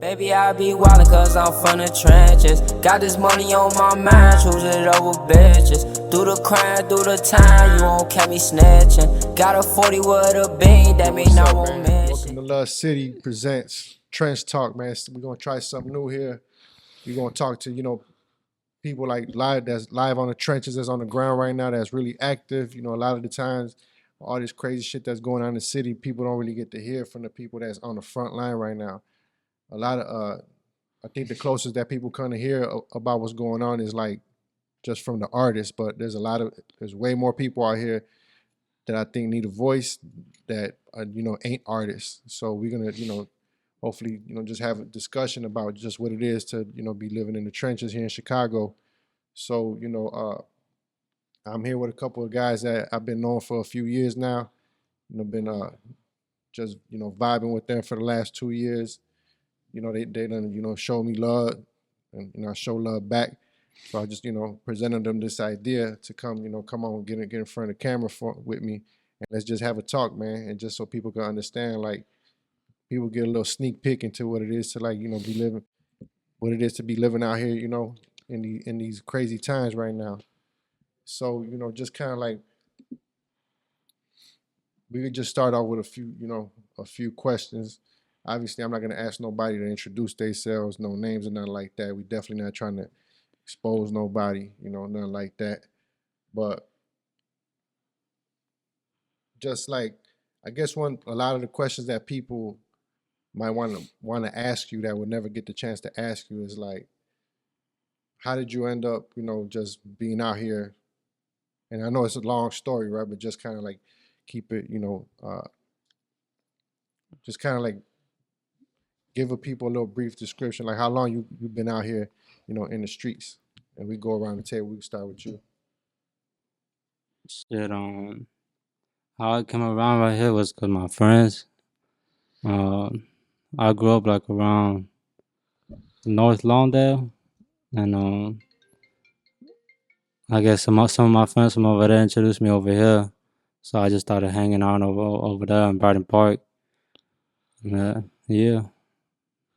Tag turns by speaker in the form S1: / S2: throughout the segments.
S1: Baby, I be wildin' cause I'm from the trenches. Got this money on my mind, choose it over bitches. Do the crime, do the time, you won't catch me snitching. Got a 40 with a bean, that mean I won't miss.
S2: Welcome to Love City presents Trench Talk, man. We're gonna try something new here. We're gonna talk to, people like that's live on the trenches, that's on the ground right now, that's really active. A lot of the times, all this crazy shit that's going on in the city, people don't really get to hear from the people that's on the front line right now. A lot of I think the closest that people kind of hear about what's going on is like just from the artists, but there's way more people out here that I think need a voice that ain't artists. So we're gonna hopefully just have a discussion about just what it is to be living in the trenches here in Chicago. So I'm here with a couple of guys that I've been knowing for a few years now. Been just vibing with them for the last 2 years. They done show me love, and I show love back. So I just presented them this idea to come on, get in front of the camera with me, and let's just have a talk, man. And just so people can understand, like, people get a little sneak peek into what it is to be living, what it is to be living out here, in these crazy times right now. So just kind of like we could just start off with a few questions. Obviously, I'm not gonna ask nobody to introduce themselves, no names or nothing like that. We definitely not trying to expose nobody, nothing like that. But just like, I guess a lot of the questions that people might want to ask you that would never get the chance to ask you is like, how did you end up, just being out here? And I know it's a long story, right? But just kind of like keep it, just kind of like give people a little brief description, like how long you've been out here, in the streets. And we go around the table. We can start with you.
S3: Shit, how I came around right here was because my friends. I grew up like around North Lawndale, and I guess some of my friends from over there introduced me over here, so I just started hanging out over there in Brighton Park. Yeah,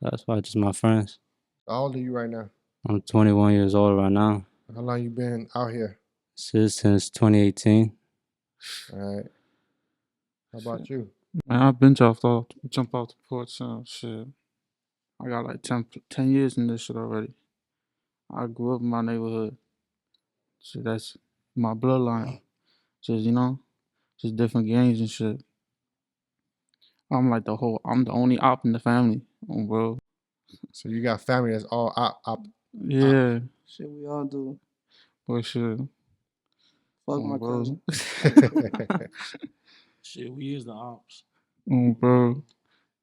S3: that's why just my friends.
S2: How old are you right now?
S3: I'm 21 years old right now.
S2: How long you been out here?
S3: Since 2018.
S2: All right. How about you?
S4: Man, I've been jump off the porch. Shit. I got like 10 years in this shit already. I grew up in my neighborhood. Shit, that's my bloodline. Just, just different gangs and shit. I'm the only op in the family, bro.
S2: So you got family that's all op.
S4: Yeah.
S5: Shit, we all do.
S4: But shit.
S5: Fuck my
S4: bro.
S5: cousin.
S6: Shit, we is the ops.
S4: Bro.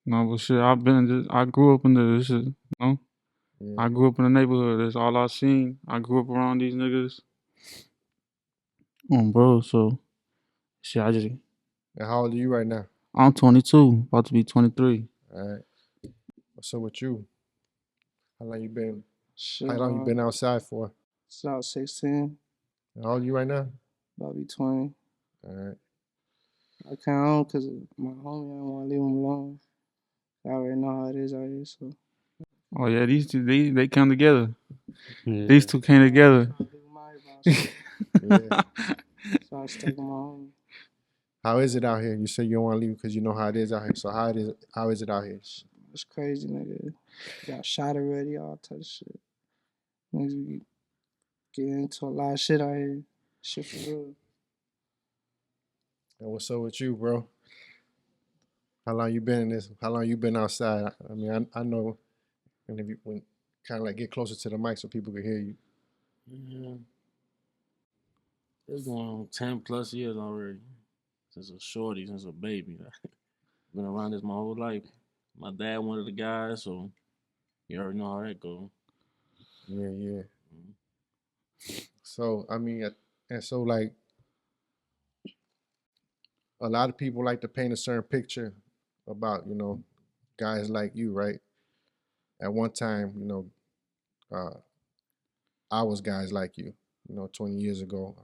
S4: No, but shit, I grew up in this shit,
S2: Yeah.
S4: I grew up in the neighborhood. That's all I seen. I grew up around these niggas. Bro, so shit,
S2: And how old are you right now?
S4: I'm 22, about to be 23.
S2: All right. What's up with you? How long you been?
S5: Shit,
S2: How long you been outside for?
S5: It's about 16.
S2: How old are you right now?
S5: About to be 20.
S2: All right.
S5: I can't on because my homie, I don't want to leave him alone. I already know how it is out here, so.
S4: Oh yeah, these two they come together.
S3: Yeah.
S4: These two came together.
S2: Yeah.
S5: So I stuck with my homie.
S2: How is it out here? You say you don't want to leave because you know how it is out here. So how is it out here?
S5: It's crazy, nigga. Got shot already, all type of shit. Niggas be getting into a lot of shit out here. Shit for real.
S2: And what's up with you, bro? How long you been in this? How long you been outside? I mean, I know, and if you kind of like get closer to the mic so people can hear you.
S6: Yeah. It's going on 10 plus years already. Since a shorty, since a baby. Been around this my whole life. My dad one of the guys, so you already know how that goes.
S2: Yeah, yeah. So I mean, and so like, a lot of people like to paint a certain picture about guys like you, right? At one time, I was guys like you. 20 years ago,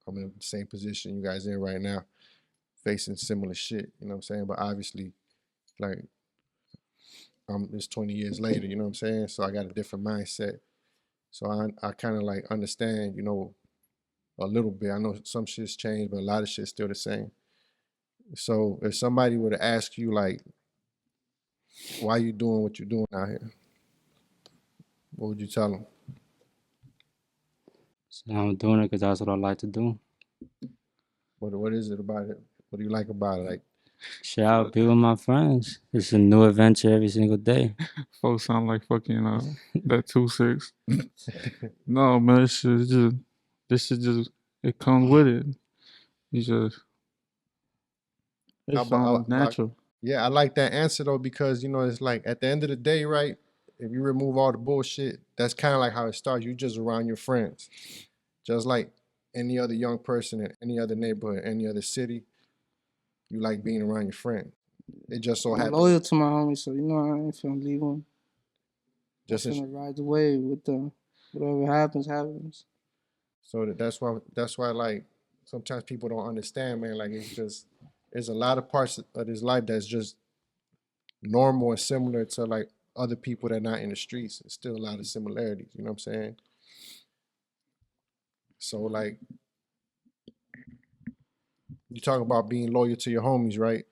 S2: I'm in the same position you guys in right now, facing similar shit. You know what I'm saying? But obviously, like, it's 20 years later, you know what I'm saying? So I got a different mindset. So I kind of like understand, you know, a little bit. I know some shit's changed, but a lot of shit's still the same. So if somebody were to ask you like, why you doing what you're doing out here, what would you tell them?
S3: So I'm doing it because that's what I like to do.
S2: What is it about it? What do you like about it? Like,
S3: Shit, I'll be with my friends. It's a new adventure every single day.
S4: Folks sound like fucking that 2-6. No, man, this shit just it comes with it. You just it sounds natural.
S2: Yeah, I like that answer though, because you know it's like at the end of the day, right? If you remove all the bullshit, that's kind of like how it starts. You just around your friends, just like any other young person in any other neighborhood, any other city. You like being around your friend. It just so
S5: I'm
S2: happens.
S5: loyal to my homies, so you know I ain't finna leave them.
S2: Just
S5: I'm
S2: as,
S5: finna ride the wave with them. Whatever happens.
S2: so that's why like sometimes people don't understand, man. Like it's just there's a lot of parts of this life that's just normal and similar to like other people that are not in the streets. There's still a lot of similarities. You know what I'm saying? So like you talk about being loyal to your homies, right?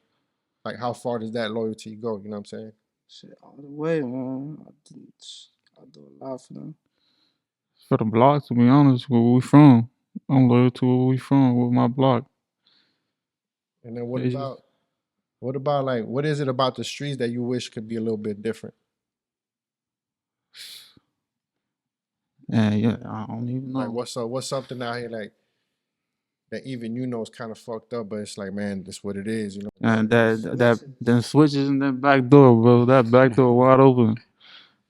S2: Like how far does that loyalty go? You know what I'm saying?
S5: Shit, all the way, man. I do a lot for them.
S4: For the block, to be honest, where we from, I'm loyal to where we from with my block.
S2: And then what about like what is it about the streets that you wish could be a little bit different?
S4: And yeah, I don't even know.
S2: Like what's something out here like that even you know is kind of fucked up, but it's like, man, this what it is, you know.
S4: And them switches in that back door, bro. That back door wide open.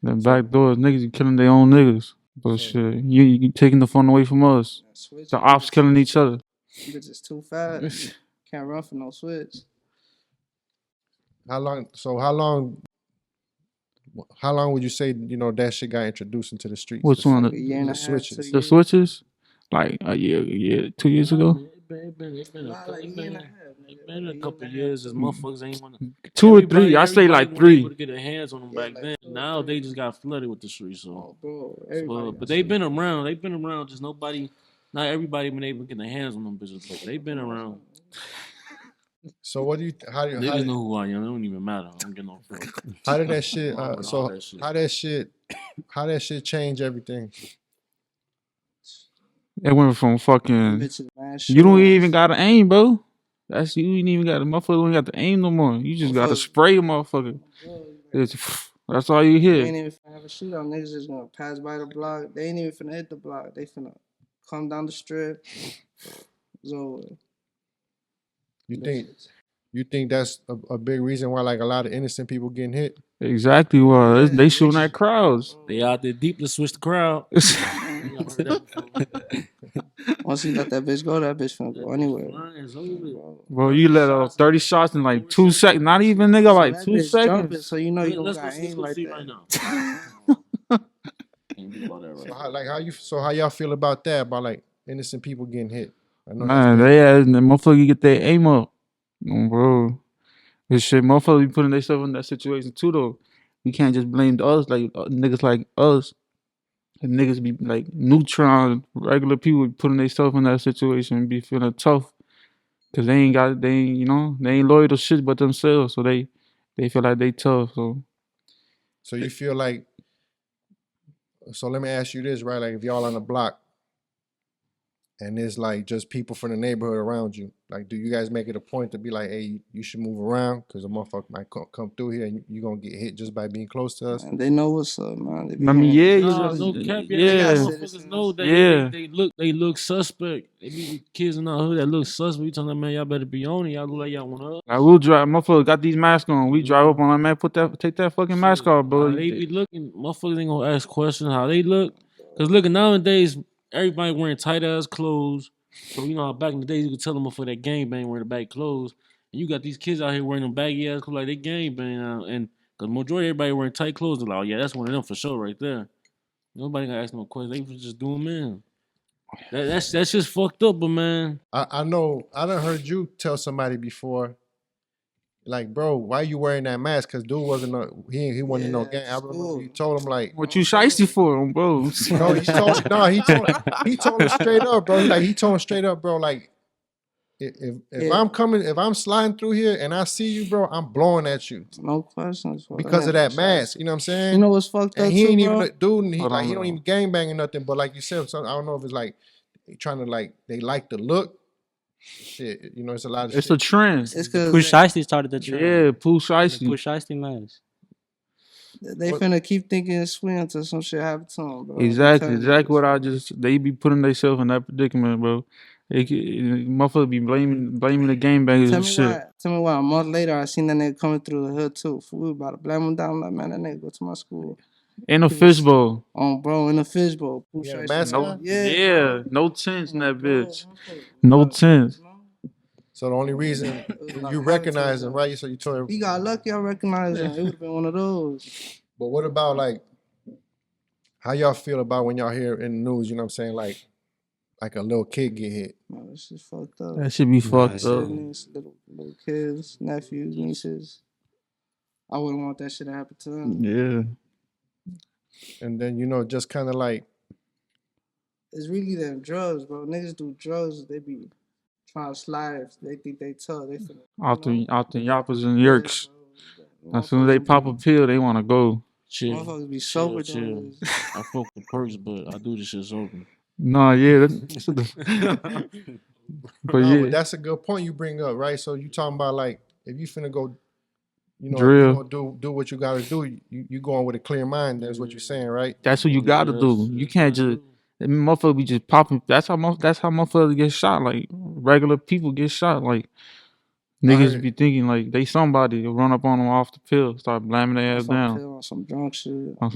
S4: That back door, niggas killing their own niggas. But shit, you taking the fun away from us. The ops killing each other.
S5: Bitches too fast. Can't run for no switch.
S2: How long would you say, you know, that shit got introduced into the streets?
S4: Which one?
S5: Like a year and a half,
S2: switches.
S5: 2
S4: The
S5: years.
S4: switches? Like a year, 2 years ago?
S6: It's been
S5: Nah, like a year and a half, nigga.
S6: It's been
S5: Like
S6: a
S5: a
S6: couple
S5: year and a
S6: years. As motherfuckers ain't wanna.
S4: 2 or 3. I say like
S6: Everybody
S4: 3.
S6: able to get their hands on them
S5: Yeah,
S6: back
S5: like
S6: then.
S5: 2 or
S6: Now
S5: 3.
S6: they just got flooded with the streets. So,
S5: Oh, bro, everybody.
S6: but they've been around. They've been around. Just nobody. Not everybody been able to get their hands on them bitches, but they've been around.
S2: So what do you
S6: Niggas know who I am. It don't even matter. I don't get no fuck.
S2: how did that shit
S6: Along with
S2: so
S6: all that shit.
S2: how that shit change everything?
S4: It went from fucking.
S5: Bitches, man,
S4: You don't
S5: shit.
S4: even gotta aim, bro. That's you ain't even got the motherfucker. Don't got to aim no more. You just gotta spray a motherfucker. That's all you
S5: They
S4: hear.
S5: ain't even finna have a shootout. Niggas just gonna pass by the block. They ain't even finna hit the block. They finna come down the strip. It's over.
S2: You think that's a big reason why like a lot of innocent people getting hit?
S4: Exactly. Well, they shooting at crowds.
S6: They out there deep to switch the crowd.
S5: Once you let that bitch go, that bitch finna go anywhere.
S4: Bro, you let off 30 shots in like 2 seconds. Not even, nigga, like 2 seconds.
S5: Jumping, so you know you gonna got aim like that.
S6: Right now.
S2: How y'all feel about that? About like innocent people getting hit? I know
S4: Man, they had the motherfucker get their aim up. Bro. This shit, motherfuckers be putting themselves in that situation too, though. We can't just blame us, like niggas like us. And niggas be like neutron, regular people putting themselves in that situation and be feeling tough. Cause they ain't loyal to shit but themselves. So they feel like they tough.
S2: So you feel like, so let me ask you this, right? Like if y'all on the block and there's like just people from the neighborhood around you, like do you guys make it a point to be like, hey, you should move around because a motherfucker might come through here and you're gonna get hit just by being close to us?
S5: And they know what's up, man.
S4: I mean, yeah,
S6: no cap, motherfuckers know they look suspect. They be kids in our hood that look suspect. We telling them, man, y'all better be on it. Y'all look like y'all want to.
S4: I will drive. Motherfucker got these masks on. We drive up on that man. Take that fucking mask off, bro.
S6: They be looking. Motherfuckers ain't gonna ask questions how they look. Cause look, nowadays everybody wearing tight ass clothes. So you know, back in the days you could tell them for that gangbang wearing the baggy clothes. And you got these kids out here wearing them baggy ass clothes like they gangbang now. And cause majority of everybody wearing tight clothes, they're like, oh yeah, that's one of them for sure right there. Nobody gonna ask no questions. They was just doing man. That's just fucked up, but man.
S2: I know I done heard you tell somebody before like, bro, why you wearing that mask? Cause dude wasn't he wasn't in no gang. I remember he told him like,
S4: What you shiesty for, bro?
S2: no, he told him straight up, bro. He told him straight up, bro. Like, if I'm sliding through here and I see you, bro, I'm blowing at you.
S5: No questions.
S2: Because of that mask, you know what I'm saying?
S5: You know what's fucked up
S2: and he
S5: too,
S2: ain't
S5: bro?
S2: even dude. And he
S4: Hold
S2: like
S4: on,
S2: he don't even gangbang or nothing. But like you said, so I don't know if it's like they trying to like they like the look. Shit, you know, it's a lot of.
S4: It's
S2: shit.
S4: a trend.
S5: It's because
S3: Pooh Shiesty started the trend.
S4: Yeah, Pooh
S3: The
S4: Shiesty.
S3: Pooh Shiesty mask.
S5: they finna keep thinking it's sweet until some shit happen to them, bro.
S4: Exactly what I just. They be putting themselves in that predicament, bro. Motherfuckers be blaming the game bangers and shit.
S5: Tell me why. A month later, I seen that nigga coming through the hood too. We about to blame him down. I'm like, man, that nigga go to my school.
S4: In a fishbowl.
S5: Bro, in a fishbowl.
S2: Yeah, mask on?
S4: Yeah, no tents in that bitch. No tents.
S2: So the only reason you recognize him, right? So you told him.
S5: He got lucky. I recognize him. It would have been one of those.
S2: But what about like how y'all feel about when y'all hear in the news? You know what I'm saying? Like a little kid get hit.
S5: Man, this shit fucked up.
S4: That should be fucked up.
S5: Siblings, little kids, nephews, nieces. I wouldn't want that shit to happen to them.
S4: Yeah.
S2: And then, you know, just kind of like.
S5: It's really them drugs, bro. Niggas do drugs, they be trying to slide. They think they tough. They finna,
S4: Out the yappers and yerks. As soon as they pop a pill, they want to go.
S6: Chill.
S5: Motherfuckers be sober,
S6: chill. I fuck with perks, but I do this shit sober.
S4: Nah, yeah. But
S2: No,
S4: yeah,
S2: but that's a good point you bring up, right? So you talking about like if you finna go, you know,
S4: drill.
S2: you gonna do what you gotta do. You going with a clear mind. That's what you're saying, right?
S4: That's what you gotta do. You can't just motherfucker be just popping. That's how motherfuckers get shot. Like regular people get shot. Like niggas be thinking like they somebody run up on them off the pill, start blaming their ass down.
S5: On some drunk shit.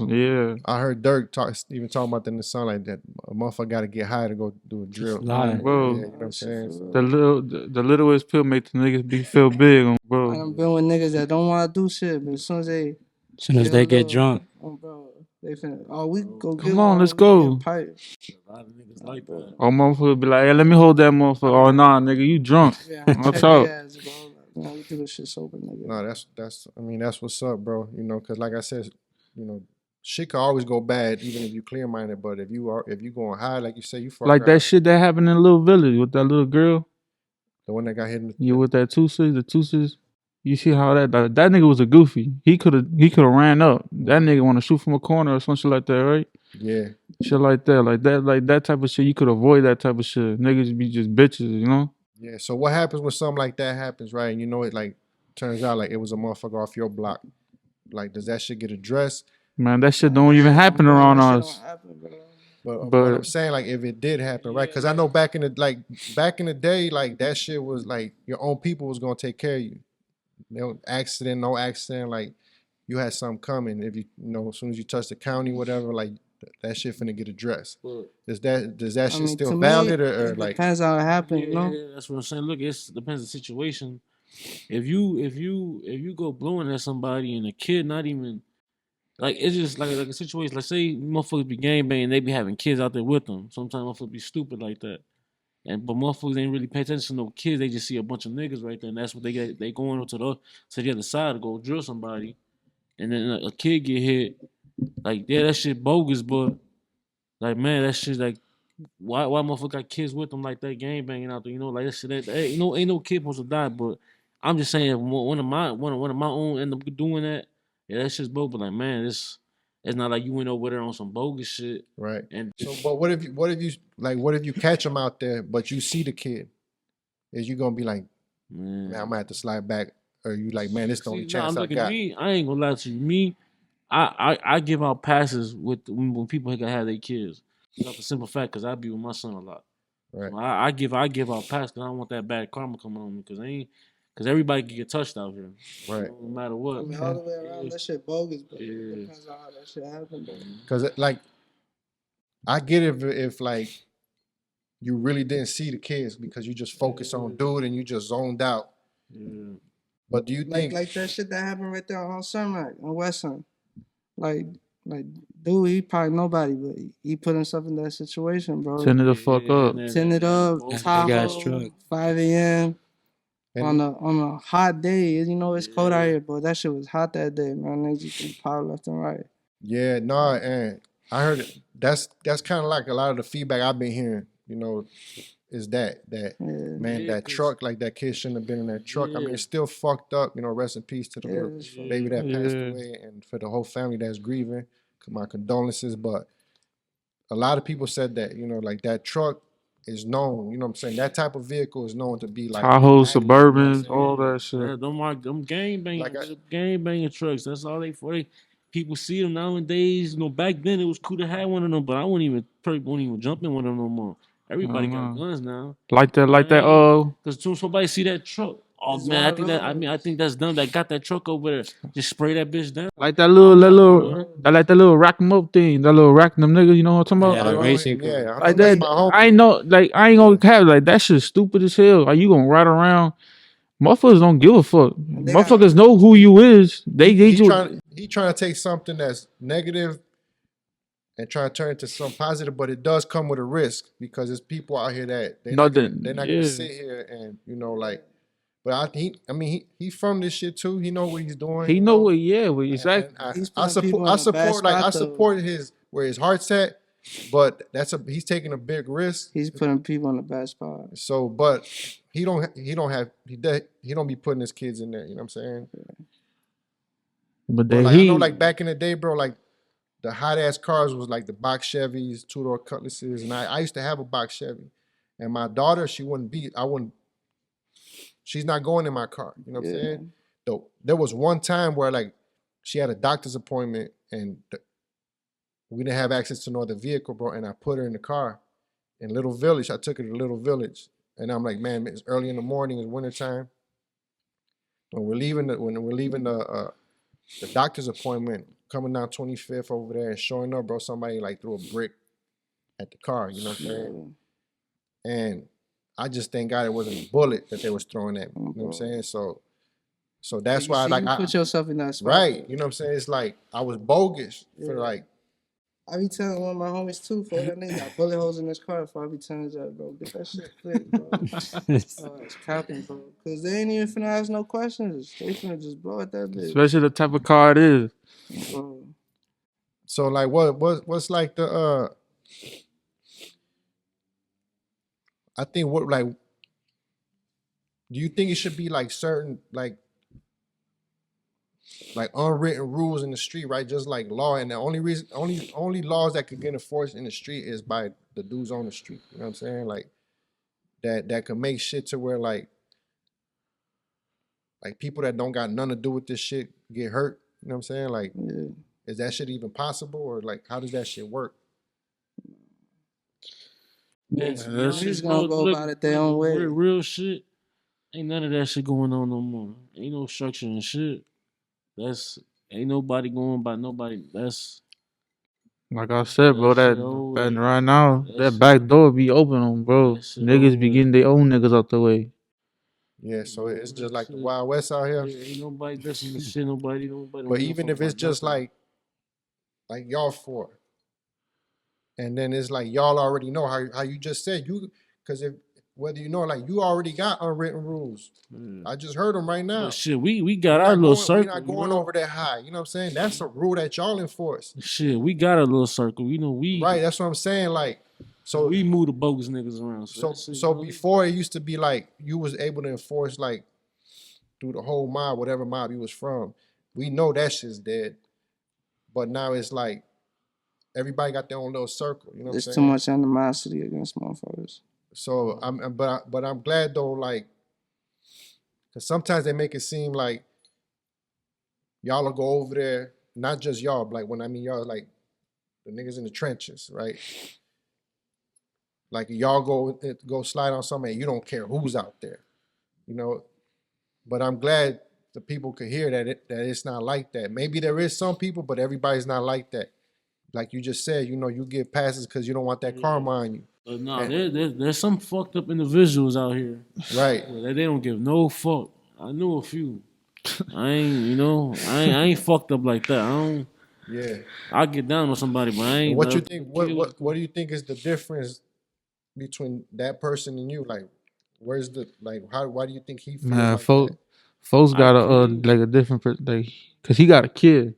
S2: Yeah. I heard Dirk even talking about that in the song like that. A motherfucker got to get high to go do a drill.
S4: Like, bro,
S2: yeah, you know what I'm saying?
S4: The littlest pill make the niggas feel big, bro.
S5: I've been with niggas that don't want to do shit, but as soon as
S3: they get drunk,
S5: bro, they finna. We go.
S4: Come on, let's go.
S6: A lot of niggas like that.
S4: Or motherfucker be like, hey, let me hold that motherfucker. Oh nah, nigga, you drunk. What's up?
S5: We do this shit sober, nigga.
S2: No, that's. I mean, that's what's up, bro. You know, because like I said, you know, shit can always go bad even if you clear minded. But if you going high, like you say, you fuck
S4: like that
S2: out.
S4: shit that happened in Little Village with that little girl.
S2: The one that got hit in the
S4: you with that the Tusis. You see how that nigga was a goofy. He could have ran up. That nigga want to shoot from a corner or some shit like that, right?
S2: Yeah.
S4: Shit like that type of shit. You could avoid that type of shit. Niggas be just bitches, you know?
S2: Yeah. So what happens when something like that happens, right? And you know it like turns out like it was a motherfucker off your block. Like, does that shit get addressed?
S4: Man, that shit don't even happen around us.
S2: But what I'm saying, like, if it did happen, right? Because I know back in the day, like that shit was like your own people was gonna take care of you. No accident, like you had something coming. If you know, as soon as you touch the county, whatever, like that shit finna get addressed. Does that shit still valid or like?
S5: Depends how it happened, you know.
S6: Yeah, that's what I'm saying. Look, it depends on the situation. If you go blowing at somebody and a kid not even like it's just like a situation. Like say motherfuckers be gangbanging, they be having kids out there with them. Sometimes motherfuckers be stupid like that. But motherfuckers ain't really pay attention to no kids. They just see a bunch of niggas right there, and that's what they get. They going to the other side to go drill somebody, and then a kid get hit. Like yeah, that shit bogus, but like man, that shit like why motherfucker got kids with them like that, gang banging out there? You know, like that shit. Ain't no kid supposed to die. But I'm just saying, one of my own end up doing that. Yeah, that shit's bogus. But like man, it's not like you went over there on some bogus shit.
S2: Right. And so, but what if you catch them out there, but you see the kid? Is you gonna be like, man, I'm gonna have to slide back, or you like, man, this the only chance I got?
S6: Me, I ain't gonna lie to you. Me, I give out passes when people have their kids. Not the simple fact, because I be with my son a lot.
S2: Right.
S6: So I give out passes because I don't want that bad karma coming on me because everybody can get touched out here.
S2: Right.
S6: No matter what.
S5: I mean, all the way around, that shit bogus, but it depends on how that shit happened.
S2: Because like, I get it if like you really didn't see the kids because you just focused on dude and you just zoned out.
S6: Yeah.
S2: But do you think
S5: like that shit that happened right there on Sunrise on Western, like dude, he probably nobody, but he put himself in that situation, bro.
S4: Turn it the fuck up.
S5: Turn it up. Tahoe, 5 a.m.
S2: And
S5: on a hot day. You know it's cold out here, but that shit was hot that day, man. Niggas just getting power left and right.
S2: yeah, no, and I heard that's kind of like a lot of the feedback I've been hearing. You know, is that
S5: Yeah,
S2: man,
S6: Yeah,
S2: that
S6: 'cause-
S2: truck, like that kid shouldn't have been in that truck. I mean,
S6: Yeah.
S2: it's still fucked up. You know, rest in peace to the
S5: yeah,
S2: little
S5: it's fucked
S2: baby that passed
S4: Yeah.
S2: away, and for the whole family that's grieving. My condolences, but a lot of people said that, you know, like that truck is known, you know what I'm saying? That type of vehicle is known to be like
S4: Tahoe,
S2: magnet, you know what I'm
S4: Suburban,
S2: saying?
S4: all that shit.
S6: Yeah, them
S2: Like
S6: gang banging trucks. That's all they for. People see them nowadays. You know, back then it was cool to have one of them, but I wouldn't even jump in one of them no more. Everybody got guns now.
S4: Like that,
S6: Cause soon somebody see that truck. Oh
S5: It's
S6: man,
S5: one of
S6: I think that's them that got that truck over there. Just spray that bitch down.
S4: like that little rack 'em up thing, that little rack 'em nigga, you know what I'm talking
S3: Yeah,
S4: about?
S3: the racing car.
S2: yeah, I
S4: Like
S2: think that's
S4: that,
S2: my homie.
S4: I ain't know, like I ain't gonna have like that shit stupid as hell. Like you gonna ride around, motherfuckers don't give a fuck.
S5: They got-
S4: Motherfuckers know who you is. They
S2: He
S4: just
S2: trying to take something that's negative and try to turn it to something positive, but it does come with a risk because there's people out here that they're not gonna sit here and, you know, like. But he from this shit too. He know what he's doing.
S4: he
S2: you
S4: know what, yeah, well, exactly.
S2: And
S5: He's
S2: I
S5: putting people in a bad
S2: support like I
S5: spot, though.
S2: support his where his heart's at, but he's taking a big risk.
S5: He's putting people in a bad spot.
S2: So, but he don't be putting his kids in there. You know what I'm saying?
S4: But
S2: But
S4: then
S2: like I know,
S4: he,
S2: like back in the day, bro, like the hot ass cars was like the box Chevys, 2-door Cutlasses, and I used to have a box Chevy, and my daughter she's not going in my car. You know what I'm
S5: Yeah.
S2: saying? Though there was one time where like she had a doctor's appointment and we didn't have access to no other vehicle, bro. And I put her in the car in Little Village. I took her to Little Village, and I'm like, man, it's early in the morning, it's wintertime. When we're leaving the doctor's appointment, coming down 25th over there, and showing up, bro, somebody like threw a brick at the car. You know what I'm saying? And I just thank God it wasn't a bullet that they was throwing at me. You know what I'm saying? So that's why
S5: you put yourself in that spot.
S2: right. You know what I'm saying? It's like I was bogus for
S5: Yeah.
S2: like.
S5: I be telling one of my homies too, for that nigga got bullet holes in his car. If I be telling his ass, bro, get that shit fixed, bro. It's capping, bro. Cause they ain't even finna ask no questions. They finna just blow at that bitch.
S4: especially the type of car it is.
S5: Bro.
S2: So like what's like the I think what like do you think it should be like certain like unwritten rules in the street, right? Just like law, and the only laws that could get enforced in the street is by the dudes on the street. You know what I'm saying? Like that could make shit to where like people that don't got nothing to do with this shit get hurt. You know what I'm saying? Like,
S5: Yeah.
S2: is that shit even possible, or like how does that shit work?
S6: Yeah,
S5: Niggas just gonna go about it their own way.
S6: Real shit. Ain't none of that shit going on no more. Ain't no structure and shit. Ain't nobody going by nobody. That's
S4: Like I said, bro,
S6: That
S4: that
S6: shit over.
S4: right now,
S6: That
S4: that
S6: shit-
S4: back door be open on, bro.
S6: That shit
S4: Niggas be
S6: over.
S4: getting their own niggas out the way.
S2: Yeah, so it's just like the
S6: Shit.
S2: Wild West out here.
S6: Yeah, ain't nobody listening to shit. Nobody.
S2: But even if it's just like y'all four, and then it's like y'all already know how you just said you, because if whether you know, like you already got unwritten rules. I just heard them right now.
S6: But shit, we got our little circle.
S2: We're not going over that high. You know what I'm saying? That's a rule that y'all enforce.
S6: Shit, we got a little circle. You know,
S2: Right, that's what I'm saying. Like, so
S6: we move the bogus niggas around.
S2: So before it used to be like you was able to enforce like through the whole mob, whatever mob you was from. We know that shit's dead. But now it's like everybody got their own little circle. You know what I'm
S5: There's
S2: saying?
S5: too much animosity against motherfuckers.
S2: So but I'm glad though, like, because sometimes they make it seem like y'all will go over there, not just y'all, like when I mean y'all, like the niggas in the trenches, right? Like y'all go slide on something and you don't care who's out there, you know. But I'm glad the people could hear that it's not like that. Maybe there is some people, but everybody's not like that. Like you just said, you know, you get passes because you don't want that karma on you.
S6: But no, there's some fucked up individuals out here.
S2: Right.
S6: They don't give no fuck. I knew a few. I ain't fucked up like that. I don't.
S2: Yeah.
S6: I get down on somebody, but I ain't.
S2: What you think? What do you think is the difference between that person and you? Like, Where's the like? Why do you think he feel
S4: Man,
S2: like that?
S4: folks got
S6: I
S4: a like a different cause he got a kid,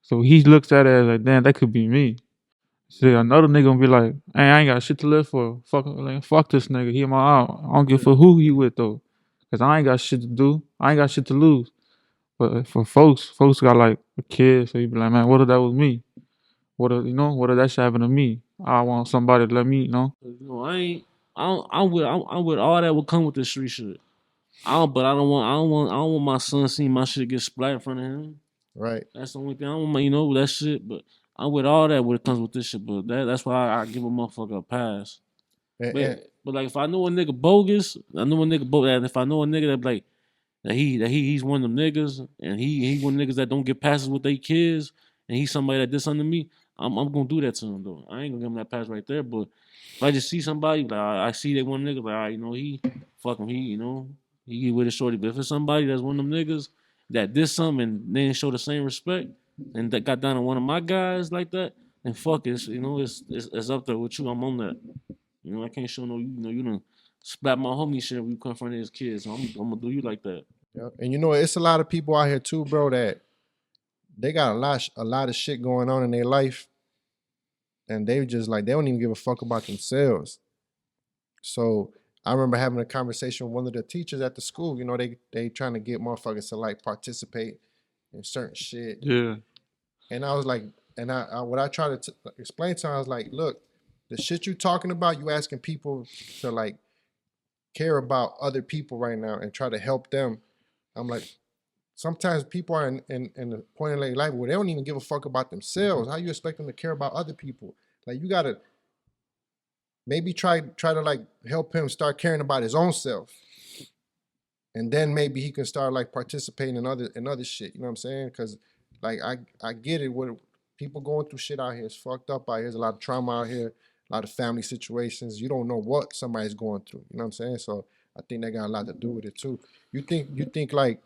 S4: so he looks at it as like, damn, that could be me. See, another nigga gonna be like, hey, I ain't got shit to live for. Fuck this nigga. He my out. I don't give a fuck who he with though, cause I ain't got shit to do. I ain't got shit to lose. But for folks got like a kid, so you be like, man, what if that was me? What if that shit happened to me? I want somebody to let me,
S6: You know, I ain't. I'm with all that will come with this street shit. I don't want my son seeing my shit get splat in front of him.
S2: Right.
S6: That's the only thing. I don't want my, that shit. But I'm with all that when it comes with this shit. But that's why I give a motherfucker a pass. But like if I know a nigga bogus, and if I know a nigga that like he's one of them niggas, and he one of them niggas that don't get passes with their kids, and he's somebody that did something to me, I'm gonna do that to him though. I ain't gonna give him that pass right there. But if I just see somebody like I see that one nigga like he fuck him, he get with a shorty. But if it's somebody that's one of them niggas that did something and they didn't show the same respect and that got down to one of my guys like that, then fuck it. It's up there with you. I'm on that. I can't show you done splat my homie shit when you come in front of his kids. So I'm gonna do you like that.
S2: Yeah. And it's a lot of people out here too, bro, that they got a lot of shit going on in their life, and they just like they don't even give a fuck about themselves. So I remember having a conversation with one of the teachers at the school. They trying to get motherfuckers to like participate in certain shit.
S4: Yeah.
S2: And I was like, and what I tried to explain to him, I was like, look, the shit you talking about, you asking people to like care about other people right now and try to help them. I'm like, sometimes people are in the point in their life where they don't even give a fuck about themselves. How you expect them to care about other people? Like you gotta maybe try to like help him start caring about his own self. And then maybe he can start like participating in other shit. You know what I'm saying? Cause like I get it. What people going through shit out here is fucked up out here. There's a lot of trauma out here, a lot of family situations. You don't know what somebody's going through. You know what I'm saying? So I think that got a lot to do with it too. You think like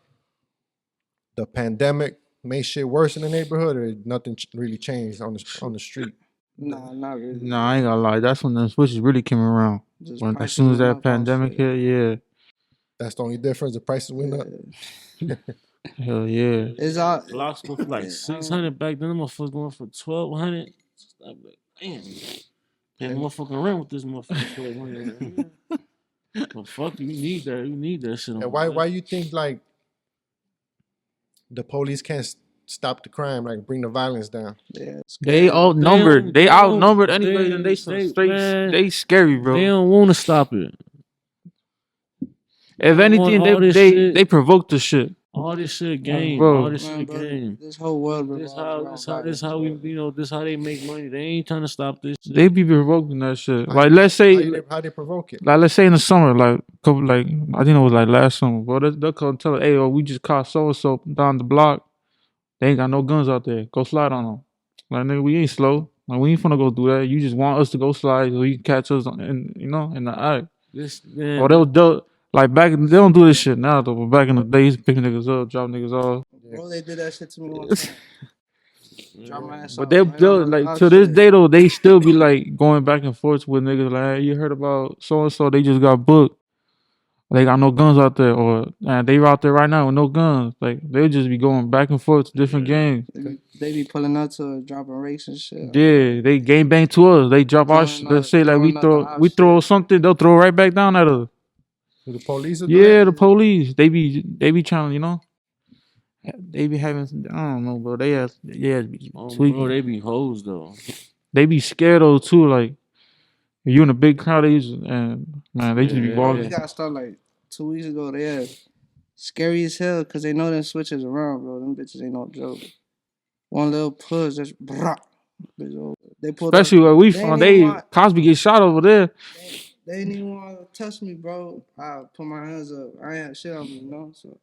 S2: the pandemic made shit worse in the neighborhood, or nothing really changed on the street?
S5: Nah, not really.
S4: Nah, I ain't gonna lie. That's when the switches really came around.
S5: Just
S4: As
S5: prices
S4: soon as
S5: went
S4: that
S5: up on
S4: pandemic
S5: shit.
S4: hit, yeah.
S2: That's the only difference. The prices went up.
S4: Hell yeah.
S5: It's all.
S6: Glocks go for like 600 back then. Them motherfuckers going for 1,200. I'm like, damn, paying motherfucking rent with this motherfucker 1,200. But fuck you need that. You need that shit.
S2: And why you think like the police can't stop the crime, like bring the violence down?
S5: Yeah, it's
S4: They
S5: scary.
S4: outnumbered. They outnumbered anybody, and they
S6: man,
S4: they scary, bro.
S6: They don't want to stop it.
S4: If
S6: They want
S4: anything,
S6: all this shit.
S4: they provoked the shit.
S6: All this shit a game.
S4: bro.
S6: All this
S5: Man,
S6: shit a
S5: bro,
S6: game.
S5: this whole world
S6: This
S5: revolves
S6: how
S5: around
S6: this how
S5: violence,
S6: we
S5: bro.
S6: this how they make money. They ain't trying to stop this shit.
S4: They be provoking that shit.
S2: How
S4: Like
S2: you-
S4: let's say,
S2: how they provoke it?
S4: like let's say in the summer, like couple, like I think it was like last summer. But they'll come tell us, hey, we just caught so and so down the block. They ain't got no guns out there. Go slide on them. Like nigga, we ain't slow. Like we ain't finna go do that. You just want us to go slide so you can catch us in the act.
S6: This man,
S4: Or they'll like back. They don't do this shit now though. But back in the days, picking niggas up, drop niggas off.
S5: Bro, they did that shit to me one time. Drop my ass
S4: But
S5: off,
S4: they'll
S5: right on the
S4: like
S5: block
S4: to this
S5: shit.
S4: day though, they still be like going back and forth with niggas like, hey, you heard about so and so? They just got booked. They got no guns out there, or they out there right now with no guns. Like they'll just be going back and forth to different games.
S5: They be pulling up to us, dropping rakes and shit.
S4: Yeah, they game bang to us. They drop our shit. Let's say like we throw something, they'll throw right back down at us.
S2: The police will do
S4: Yeah,
S2: that?
S4: the police. They be trying, They be having, I don't know, bro. They be tweaking.
S6: bro, they be hoes though.
S4: They be scared though too. Like if you in a big crowd, they just be
S5: Bro, we
S4: walking.
S5: got stuff like 2 weeks ago. They had scary as hell because they know them switches around, bro. Them bitches ain't no joke. One little push, just brah. They pulled
S4: Especially
S5: up.
S4: where we from, Cosby get shot over there.
S5: They didn't even want to touch me, bro. I put my hands up. I ain't had shit on me, So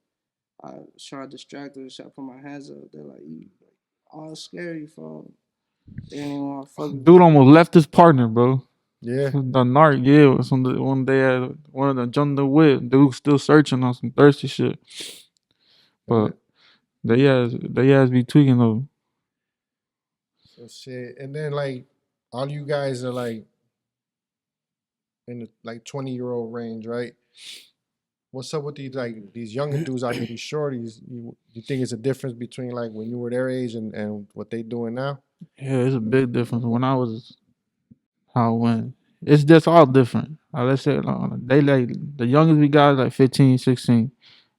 S5: I tried to distract her. I put my hands up. They're like, you all scary, phone. They didn't even want to fuck with me.
S4: Dude almost left his partner, bro.
S2: Yeah.
S4: The narc, yeah. One day, one of them jumped the whip. Dude still searching on some thirsty shit. But they has be tweaking though.
S2: So shit. And then like all you guys are like in the like 20-year-old range, right? What's up with these younger dudes out here, these shorties? You think it's a difference between like when you were their age and what they doing now?
S4: Yeah, it's a big difference. When I was when it's just all different. Let's say they like the youngest we got is like 15, 16.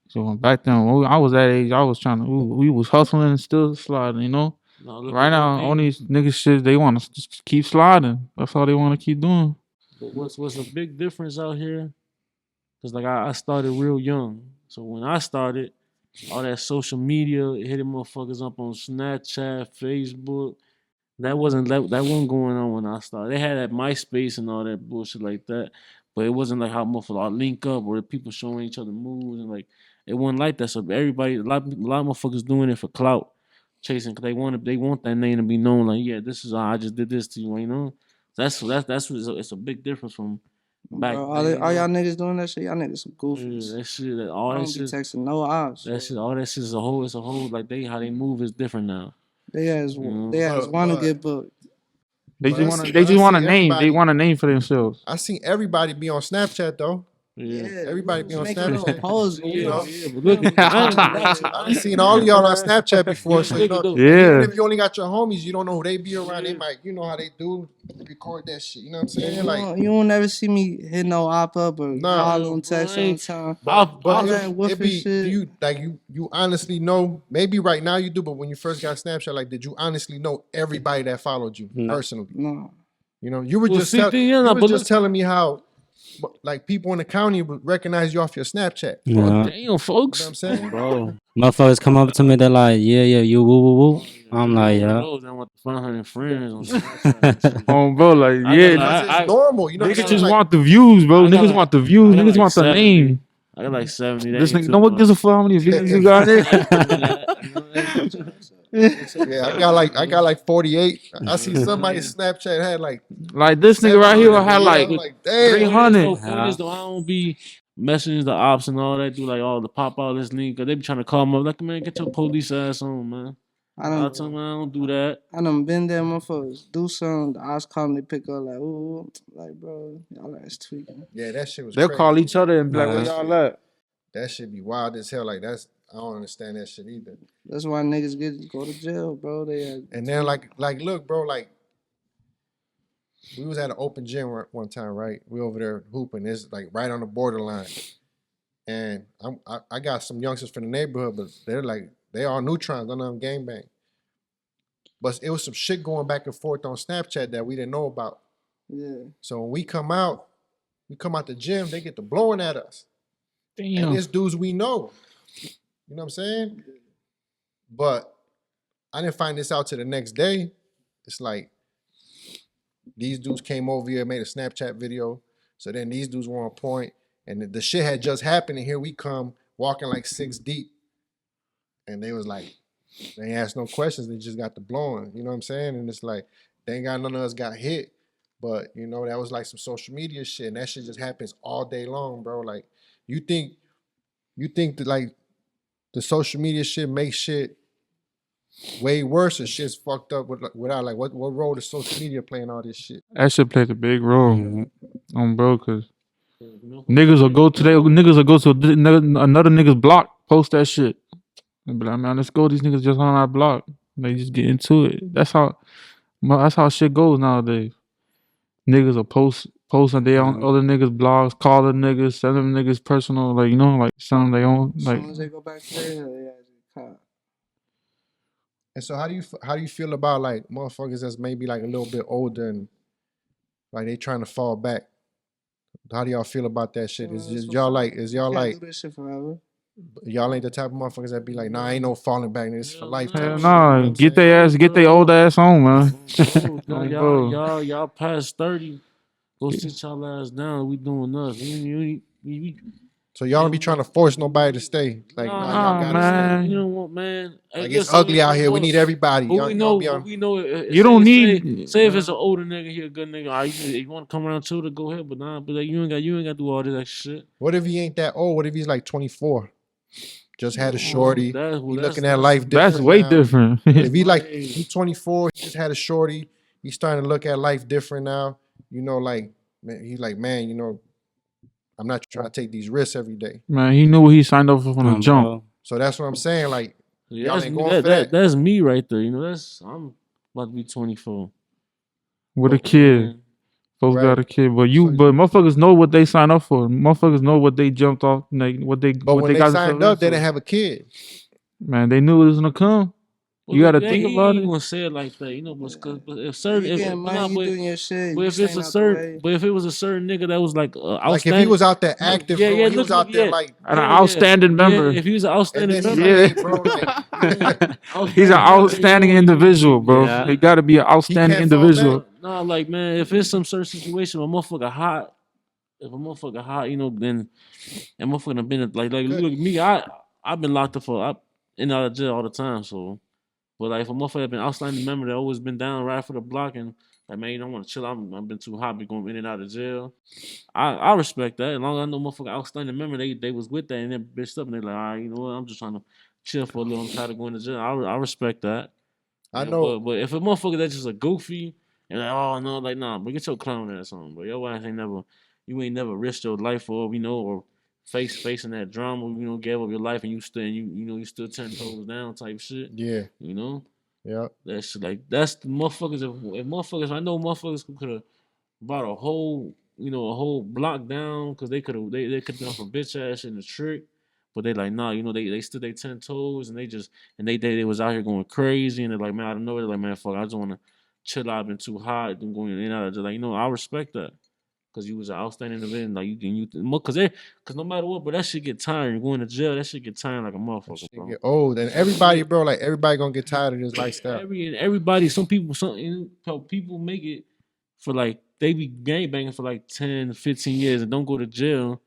S4: So back then when I was that age, I was trying to we was hustling and still sliding, you know.
S6: No, look
S4: Right
S6: at
S4: now,
S6: me.
S4: on these niggas shit, they want to just keep sliding. That's all they want to keep doing.
S6: But what's a big difference out here? Cause like I started real young. So when I started, all that social media, hitting motherfuckers up on Snapchat, Facebook. That wasn't going on when I started. They had that MySpace and all that bullshit like that, but it wasn't like how motherfuckers all link up or people showing each other moves and like it wasn't like that. So everybody, a lot of motherfuckers doing it for clout, chasing because they want that name to be known. Like yeah, this is I just did this to you, you know. That's what it's a big difference from back
S5: Bro,
S6: then.
S5: all y'all niggas doing that shit. Y'all niggas some goofies.
S6: Yeah, that shit, all
S5: I
S6: that
S5: don't be
S6: shit,
S5: texting no ops.
S6: all that shit is a whole. It's a whole like how they move is different now.
S5: They ass
S2: But-
S5: want to
S2: but-
S5: get booked.
S4: They
S2: But
S4: just
S2: I
S4: want
S2: see-
S4: to. They
S2: but I
S4: just want a
S2: see
S4: name. They
S2: everybody-
S4: want a name for themselves.
S2: I seen everybody be on Snapchat though.
S6: Yeah.
S2: Everybody be on
S5: Making little
S2: Snapchat.
S5: posts,
S2: You know?
S6: But look,
S2: I've seen all y'all on Snapchat before, so you know.
S4: Yeah.
S2: Even if you only got your homies, you don't know who they be around. They might, you know how they do, record that shit. You know what I'm saying? Like,
S5: You won't never see me hit no op up or
S2: Nah.
S5: call them text on time.
S2: but
S5: all
S2: it-
S5: that woofing
S2: it be,
S5: shit.
S2: do you like you honestly know? Maybe right now you do, but when you first got Snapchat, like, did you honestly know everybody that followed you personally?
S5: No.
S2: You know, you were
S6: Well,
S2: just
S6: see,
S2: tell-
S6: then,
S2: you
S6: yeah,
S2: was
S6: but
S2: just
S6: look-
S2: telling me how. Like people in the county would recognize you off your Snapchat.
S3: Yeah.
S6: Damn, folks.
S2: You know what I'm saying?
S3: Bro, motherfuckers come up to me, they're like, yeah, you woo woo woo. I'm like, yeah.
S6: Those that want to find her friends on Snapchat.
S4: Bro, like
S6: I
S4: yeah,
S6: got
S2: Because it's normal. You know what I'm
S4: niggas
S2: saying?
S4: just
S2: Like,
S4: want the views, bro.
S6: I got
S4: Niggas
S6: like-
S4: want the views.
S6: I got
S4: Niggas
S6: like
S4: want the
S6: 70.
S4: name.
S6: I got like 70.
S4: This nigga, no one gives a fuck how many views you got.
S2: yeah, I got like 48. I see somebody's Snapchat had like
S4: Like this nigga right here had
S2: 700.
S4: like
S2: I'm like, damn.
S4: 300.
S6: Point is though, I don't be messaging the ops and all that. Do like all the pop out this link because they be trying to call me up. Like man, get your police ass on, man. I tell them I don't do that.
S5: I done been there, motherfuckers. Do something. The ops call me, pick up, like, ooh, like, bro, y'all ass tweaking.
S2: Yeah, that shit was
S4: They'll
S2: crazy.
S4: call each other and be like,
S3: Nah.
S4: where y'all at?
S2: That shit be wild as hell. Like I don't understand that shit either.
S5: That's why niggas go to jail, bro.
S2: And then like look, bro, like we was at an open gym one time, right? We over there hooping. It's like right on the borderline. And I got some youngsters from the neighborhood, but they're like, they all neutrons, none of them gangbang. But it was some shit going back and forth on Snapchat that we didn't know about.
S5: Yeah.
S2: So when we come out the gym, they get to blowing at us.
S4: Damn.
S2: And it's dudes we know. You know what I'm saying? But I didn't find this out till the next day. It's like these dudes came over here, made a Snapchat video. So then these dudes were on point, and the shit had just happened, and here we come walking like 6 deep. And they was like, they ain't asked no questions, they just got the blowing. You know what I'm saying? And it's like, they ain't got none of us got hit. But you know, that was like some social media shit, and that shit just happens all day long, bro. Like, you think that like the social media shit makes shit way worse, or shit's fucked up without like what role does social media play in all this shit?
S4: That shit played a big role on bro, cause niggas will go to another nigga's block, post that shit. And be like, man, let's go. These niggas just on our block. They just get into it. That's how shit goes nowadays. Niggas will post on their own other niggas' blogs, call the niggas, send them niggas personal, like, you know, like something they own.
S5: As
S4: Like,
S5: soon as they go back to their hill, they ass get caught.
S2: And so how do you feel about like motherfuckers that's maybe like a little bit older and like they trying to fall back? How do y'all feel about that shit? Is y'all like
S5: Can't do this shit forever.
S2: y'all ain't the type of motherfuckers that be like, nah, ain't no falling back, this is for life.
S4: hell
S2: type
S4: nah,
S2: shit,
S4: get their old ass on, man.
S6: Y'all past 30. Go sit y'all ass down. We doing us.
S2: So y'all don't be trying to force nobody to stay. Like, nah, y'all gotta
S4: man.
S6: You know what, man?
S2: stay. Like, it's ugly out here. We need everybody.
S6: But
S2: Y'all,
S6: we
S2: y'all
S6: know,
S2: be on-
S4: You don't need-
S6: Say if it's an older nigga, he a good nigga. All right, you want to come around too to go ahead, but nah, but like, you ain't got to do all this extra shit.
S2: What if he ain't that old? What if he's like 24? Just had a shorty.
S6: That's-
S2: He
S6: that's-
S2: looking at life different.
S4: That's way
S2: now.
S4: different.
S2: If he like he's 24, he just had a shorty. He's starting to look at life different now. You know, like man, he's like, man, you know, I'm not trying to take these risks every day.
S4: Man, he knew what he signed up for from the jump.
S3: Bro.
S2: So that's what I'm saying. Like,
S6: Yeah,
S2: y'all
S6: that's
S2: ain't
S6: me.
S2: going for that.
S6: That's me right there. You know, I'm about to be 24.
S4: With a
S2: But-
S4: kid.
S6: Man,
S4: Folks
S2: Right.
S4: got a kid. But
S2: So-
S4: motherfuckers know what they signed up for. Motherfuckers know what they jumped off, like, what they
S2: But when they
S4: got
S2: signed
S4: themselves
S2: up, they
S4: into.
S2: didn't have a kid.
S4: Man, they knew it was gonna come.
S6: well,
S4: You gotta
S6: yeah,
S4: think
S6: he
S4: about
S6: ain't
S4: it.
S6: gonna say it like that, you know. But if
S5: You
S6: certain,
S5: getting money, you doing your shit.
S6: but
S5: You
S6: if it's
S5: staying
S6: a
S5: out the
S6: certain,
S5: way.
S6: but if it was a certain nigga that was like
S2: Like if
S6: outstanding,
S2: he was out there active, bro, he was out there
S6: yeah.
S2: like,
S4: An outstanding member.
S6: Yeah, if he was an
S2: and
S6: outstanding
S2: then he's
S6: member,
S2: like, hey, bro, like,
S4: He's an outstanding individual, bro.
S3: Yeah.
S4: He got to be an outstanding
S2: can't fall
S4: individual.
S6: Nah, like man, if it's some certain situation where a motherfucker hot, if a motherfucker hot, you know, then that motherfucker done been like look at me, I've been locked up in and out of jail all the time, so. But like if a motherfucker been outstanding member that always been down right for the block and like man, you don't want to chill. I've been too hot, be going in and out of jail. I respect that. As long as I know motherfucker outstanding member, they was with that and then bitched up and they like, all right, you know what? I'm just trying to chill for a little. I'm tired of going to jail. I respect that.
S2: I
S6: Yeah,
S2: know.
S6: but if a motherfucker that's just a goofy and like, oh no, like nah, but get your clown ass on, bro. Your ass you ain't never risked your life for, you know, or facing that drama, you know, gave up your life and you still 10 toes down type shit.
S2: Yeah,
S6: You know?
S2: yeah.
S6: That shit like that's the motherfuckers if motherfuckers I know motherfuckers could have brought a whole block down because they could have they could have done some bitch ass shit in the trick. But they like, nah, you know, they stood their 10 toes and they was out here going crazy and they're like, man, I don't know. They're like, man, fuck, I just wanna chill out, been too hot, been going in and out of jail. Like, you know, I respect that. Cause you was an outstanding event, like cause no matter what, but that shit get tiring. You're going to jail, that shit get tiring like a motherfucker,
S2: Shit
S6: bro.
S2: get old, and everybody, bro, like everybody gonna get tired of this lifestyle.
S6: Everybody, some people make it for like they be gang banging for like 10, 15 years and don't go to jail.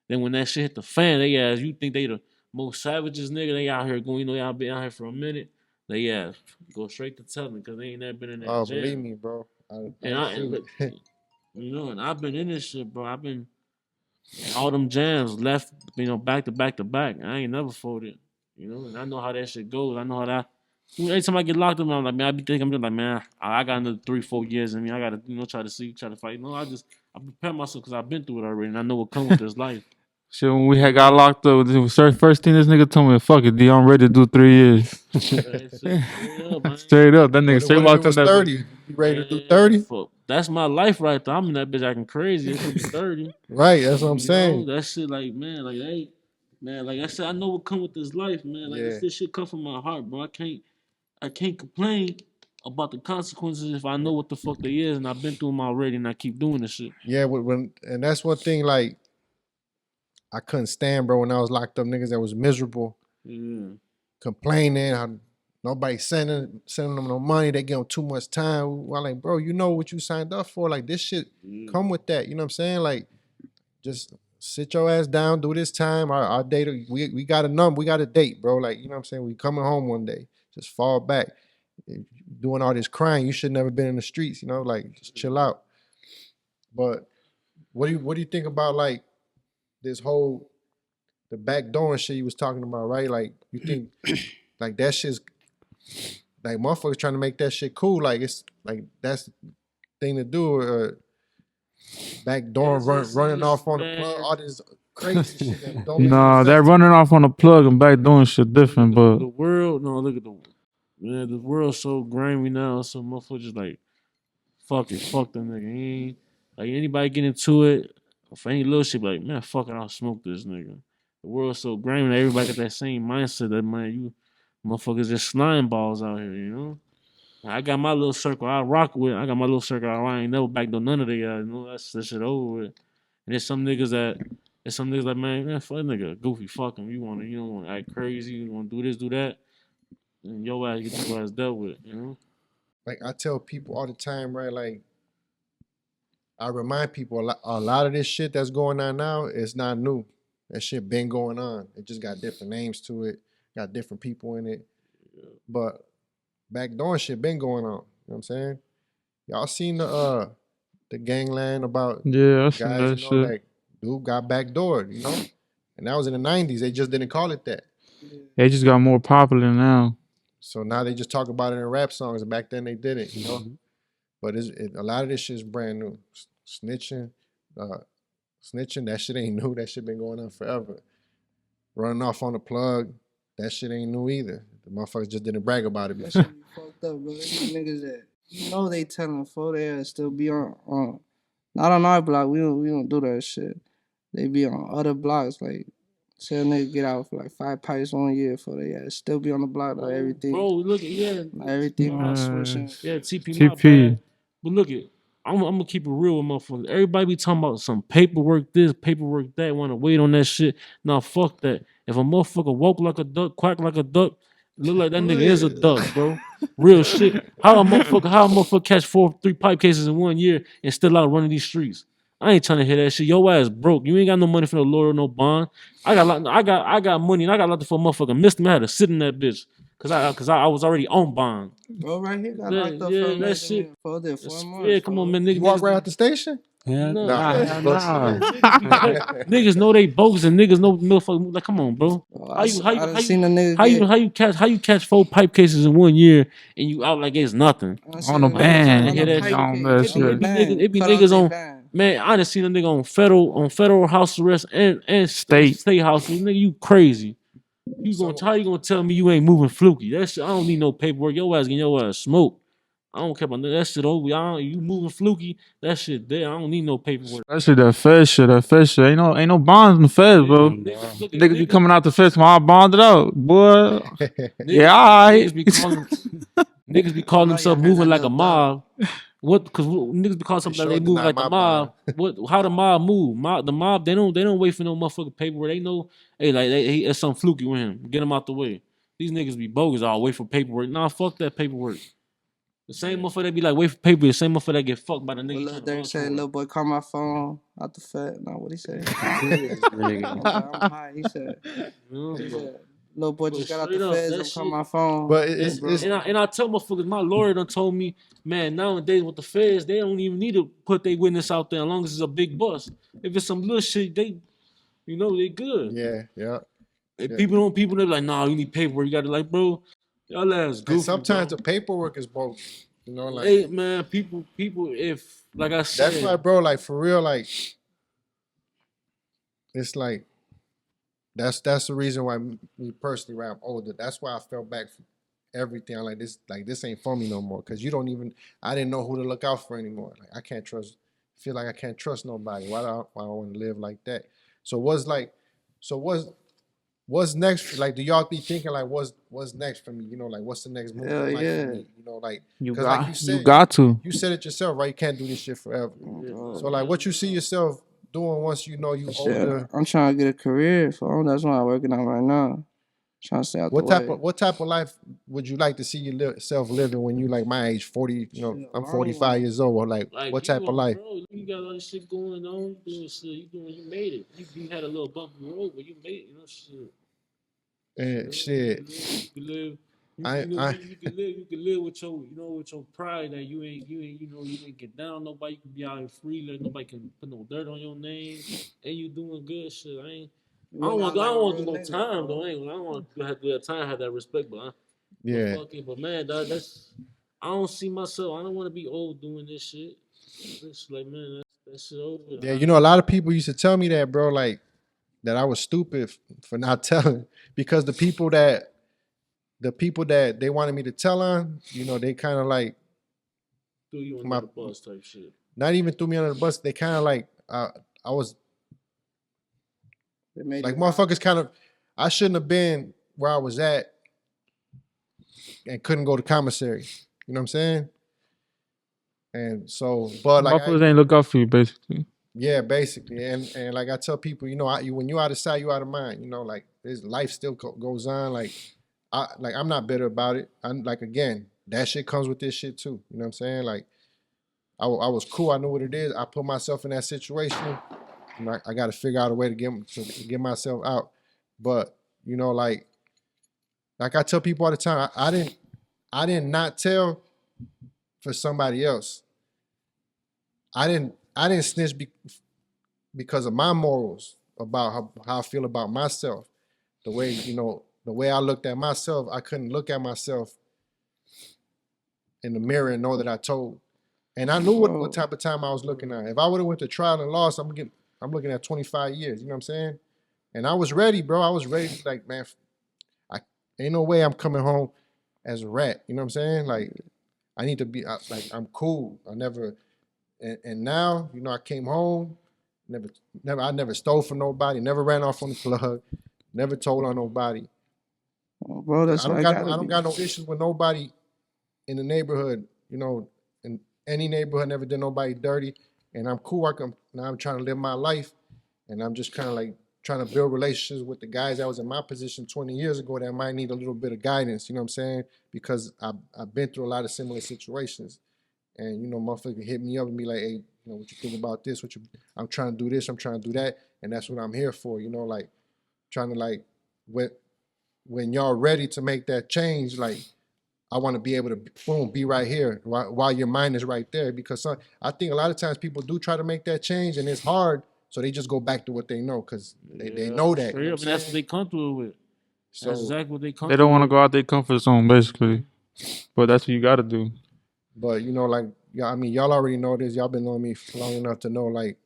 S6: Then when that shit hit the fan, they ass you think they the most savages nigga. They out here going, you know, y'all been out here for a minute. They ass go straight to telling because they ain't never been in that
S2: Oh,
S6: jail.
S2: believe me, bro.
S6: You know, and I've been in this shit, bro. I've been all them jams left, you know, back to back to back. I ain't never folded, you know, and I know how that shit goes. I know how that. Every time I get locked up, I'm like, man, I be thinking, I'm just like, man, I got another 3-4 years in me. I gotta, you know, try to fight. No, I prepare myself because I've been through it already, and I know what comes with this life.
S4: Shit, when we had got locked up, the first thing this nigga told me, fuck it, D, I'm ready to do 3 years. Straight up, that nigga straight
S2: What if
S4: walked
S2: it was
S4: in that
S2: 30? You ready to do 30?
S6: Fuck, that's my life right there. I'm in that bitch acting crazy. It could be 30.
S2: Right, that's what I'm saying.
S6: You know, that shit like, man, like, hey, man, like I said, I know what come with this life, man. Like,
S2: Yeah.
S6: this shit come from my heart, bro. I can't complain about the consequences if I know what the fuck they is and I've been through them already and I keep doing this shit.
S2: Yeah, and that's one thing, like, I couldn't stand, bro, when I was locked up, niggas that was miserable, complaining, how nobody sending them no money, they give them too much time. I'm like, bro, you know what you signed up for. Like, this shit come with that. You know what I'm saying? Like, just sit your ass down, do this time. Our date, we got a number, we got a date, bro. Like, you know what I'm saying? We coming home one day. Just fall back. Doing all this crying, you should never been in the streets, you know, like just chill out. But what do you think about like this whole the backdoor shit you was talking about, right? Like you think like that shit's like motherfuckers trying to make that shit cool, like it's like that's the thing to do. Backdoor running off on the plug, all this crazy shit that don't make
S4: Nah,
S2: no
S4: that
S2: sense.
S4: running off on the plug and back doing shit different, but
S6: The world, no, look at the world's so grimy now, so motherfuckers just like, fuck them nigga. He ain't, like anybody get into it, for any little shit, like, man, fuck it, I'll smoke this nigga. The world's so grimy that everybody got that same mindset that, man, you motherfuckers just slime balls out here, you know? I got my little circle I rock with. I got my little circle I ain't never backdoor none of the guys. You know, that's that shit over with. And there's some niggas like, man, fuck that nigga, goofy, fuck him. You don't want to act crazy. You want to do this, do that. And your ass get your ass dealt with, you know?
S2: Like I tell people all the time, right? Like I remind people a lot of this shit that's going on now is not new. That shit been going on. It just got different names to it, got different people in it. But backdoor shit been going on. You know what I'm saying? Y'all seen the gangland about
S4: yeah, I seen
S2: guys,
S4: that
S2: you know,
S4: shit.
S2: like dude got backdoored, you know? And that was in the 90s. They just didn't call it that.
S4: They just got more popular now.
S2: So now they just talk about it in rap songs. Back then they didn't, you know? But a lot of this shit is brand new. Snitching. Snitching, that shit ain't new. That shit been going on forever. Running off on the plug, that shit ain't new either. The motherfuckers just didn't brag about it.
S5: That shit be fucked up, bro. They be niggas that you know they telling for they still be on not on our block. We don't do that shit. They be on other blocks. Like say a nigga get out for like 5 pipes 1 year for they still be on the block. Like everything,
S6: Bro, look at
S5: everything on switching.
S6: yeah, TP, my
S4: TP.
S6: bad. But look at, I'm gonna keep it real with motherfuckers. Everybody be talking about some paperwork this, paperwork that. Want to wait on that shit? Nah, fuck that. If a motherfucker walk like a duck, quack like a duck, look like that nigga is a duck, bro. Real shit. How a motherfucker catch 3 pipe cases in 1 year and still out running these streets? I ain't trying to hear that shit. Your ass broke. You ain't got no money for no lawyer, no bond. I got money and I got nothing for a motherfucker. Missed him. I had to sit in that bitch cause I was already on bond.
S5: Bro, right here got
S6: Yeah,
S5: locked up
S6: yeah,
S5: for a
S6: that
S5: minute
S6: shit.
S5: for there 4 months.
S6: Yeah, come on, man.
S2: You walk right out the station?
S3: Yeah,
S6: No,
S3: nah.
S6: niggas know they bogus and niggas know motherfucker. Like, come on, bro.
S5: I done seen a nigga
S6: How you catch 4 pipe cases in 1 year and you out like it's nothing?
S4: On the ban.
S6: hear that shit.
S4: On that shit.
S6: It be niggas on. Man, I done seen a nigga on federal house arrest and state house arrest. Nigga, you crazy. How you gonna tell me you ain't moving fluky? That shit, I don't need no paperwork. Your ass getting your ass smoked. I don't care about that shit over. You moving fluky, that shit there. I don't need no paperwork.
S4: That shit, that fed shit. Ain't no bonds in the feds, bro. Niggas be coming out the feds, my bonded out, boy. Yeah, all right.
S6: Niggas be calling themselves moving like a mob. What? Because niggas be calling something like they move like the mob. What? How the mob move? The mob they don't wait for no motherfucking paperwork. They know, hey, like it's something fluky with him. Get him out the way. These niggas be bogus. I'll wait for paperwork. Nah, fuck that paperwork. The same motherfucker that be like wait for paper. The same motherfucker that get fucked by the nigga.
S5: Well, they say, little boy, call my phone out the fed. No, what he said? I'm high. He said, little boy just got out the feds and call my phone.
S2: But
S6: I tell motherfuckers, my lawyer done told me, man, nowadays with the feds, they don't even need to put their witness out there as long as it's a big bust. If it's some little shit, they good.
S2: Yeah.
S6: People they be like, nah, you need paperwork. You got to like, bro, y'all ass goofy.
S2: And sometimes
S6: bro.
S2: the paperwork is broke. You know, like,
S6: hey man, people, if like I said,
S2: that's why, bro, like for real, like it's like that's the reason why me personally, when I'm older, that's why I fell back from everything. I'm like this ain't for me no more. Cause I didn't know who to look out for anymore. Like I feel like I can't trust nobody. Why do I want to live like that? So what's next? Like, do y'all be thinking like, what's next for me? You know, like, what's the next move for me? You know, like, like
S4: you got to.
S2: You said it yourself, right? You can't do this shit forever. So, like, what you see yourself doing once you know you older?
S5: I'm trying to get a career for them. That's what I'm working on right now. Trying to stay out the way.
S2: What type of life would you like to see yourself living when you like my age, 40? You know, I'm 45 years old. Or like what type of life?
S6: Bro, you got all this shit going on. You made it. You had a little bumpy road, but you made it. You know, shit.
S2: And shit.
S6: You can live with your pride that you ain't get down. Nobody can be out here free. Like nobody can put no dirt on your name, and you doing good shit. I don't want to do no time though. I don't want to have to do that time. Have that respect, but but man, that's I don't see myself. I don't want to be old doing this shit. It's like, man, that shit over.
S2: Yeah, you know, a lot of people used to tell me that, bro. Like that I was stupid for not telling, because the people that they wanted me to tell on, you know, they kind of like
S6: threw you under the bus type shit.
S2: Not even threw me under the bus. They kind of like I was like motherfuckers. Kind of, I shouldn't have been where I was at and couldn't go to commissary. You know what I'm saying? And so, but like,
S4: motherfuckers ain't look out for you, basically.
S2: Yeah, basically, and like I tell people, you know, when you out of sight, you out of mind. You know, like this life still goes on. Like I'm not bitter about it. I'm like, again, that shit comes with this shit too. You know what I'm saying? Like I was cool. I know what it is. I put myself in that situation. I got to figure out a way to get myself out. But you know, like I tell people all the time, I didn't not tell for somebody else. I didn't snitch because of my morals about how I feel about myself. The way, you know, the way I looked at myself, I couldn't look at myself in the mirror and know that I told. And I knew what type of time I was looking at. If I would have went to trial and lost, I'm looking at 25 years. You know what I'm saying? And I was ready, bro. I was ready. Like, man, ain't no way I'm coming home as a rat. You know what I'm saying? Like, I need to be like, I'm cool. I never, and now, you know, I came home. I never stole from nobody. Never ran off on the plug. Never told on nobody.
S5: Oh, bro, that's
S2: I
S5: what
S2: don't got no issues with nobody in the neighborhood. You know, in any neighborhood, never did nobody dirty, and I'm cool. Now I'm trying to live my life, and I'm just kind of like trying to build relationships with the guys that was in my position 20 years ago that might need a little bit of guidance. You know what I'm saying? Because I've been through a lot of similar situations, and you know, motherfucker hit me up and be like, "Hey, you know, what you think about this? I'm trying to do this. I'm trying to do that, and that's what I'm here for." You know, like trying to like when y'all ready to make that change, like I want to be able to boom, be right here while your mind is right there. Because I think a lot of times people do try to make that change and it's hard, so they just go back to what they know because they know that.
S6: Straight up, and that's what they comfortable with.
S2: So
S6: that's exactly what they comfortable.
S4: They don't want to go out their comfort zone, basically. But that's what you got to do.
S2: But you know, like I mean, y'all already know this. Y'all been knowing me long enough to know, like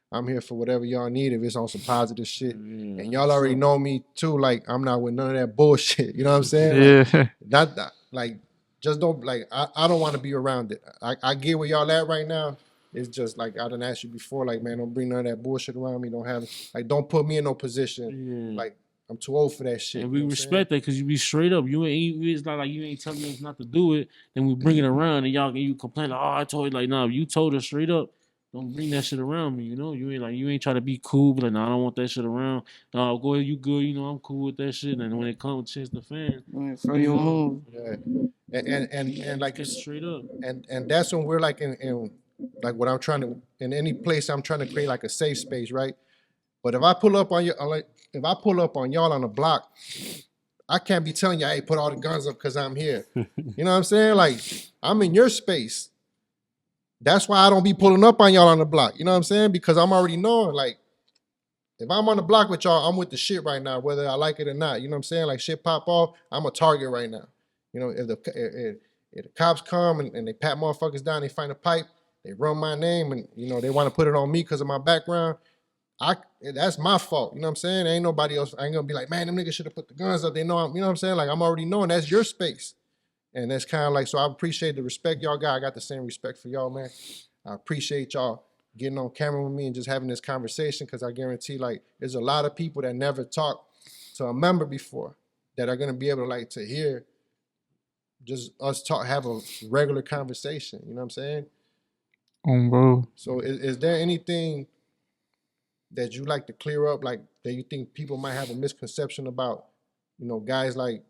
S2: I'm here for whatever y'all need if it's on some positive shit. And y'all already know me too. Like I'm not with none of that bullshit. You know what I'm saying? Like,
S4: Yeah.
S2: that like just don't like I don't want to be around it. I get where y'all at right now. It's just like I done asked you before, like man, don't bring none of that bullshit around me. Don't put me in no position. Like I'm too old for that shit.
S6: And we respect that because you be straight up. It's not like you ain't telling us not to do it. Then we bring it around and you complain like, oh, I told you, like, nah, you told us straight up. Don't bring that shit around me, you know. You ain't try to be cool, but like, nah, I don't want that shit around. No, go ahead, you good, you know, I'm cool with that shit. And when it comes to the fan,
S5: for your move.
S2: Yeah. And like
S6: it's straight up.
S2: And that's when we're like in like what I'm trying to in any place I'm trying to create like a safe space, right? But if I pull up on y'all on the block, I can't be telling y'all, hey, put all the guns up because I'm here. You know what I'm saying? Like I'm in your space. That's why I don't be pulling up on y'all on the block. You know what I'm saying? Because I'm already knowing, like, if I'm on the block with y'all, I'm with the shit right now, whether I like it or not. You know what I'm saying? Like shit pop off, I'm a target right now. You know, if the cops come and they pat motherfuckers down, they find a pipe, they run my name, and you know they want to put it on me because of my background. That's my fault. You know what I'm saying? Ain't nobody else. I ain't gonna be like, man, them niggas should have put the guns up. They know you know what I'm saying? Like I'm already knowing that's your space. And that's kind of like, so I appreciate the respect y'all got. I got the same respect for y'all, man. I appreciate y'all getting on camera with me and just having this conversation because I guarantee, like, there's a lot of people that never talked to a member before that are going to be able to, like, to hear just us talk, have a regular conversation. You know what I'm saying?
S4: Bro.
S2: So is there anything that you like to clear up, like, that you think people might have a misconception about, you know, guys like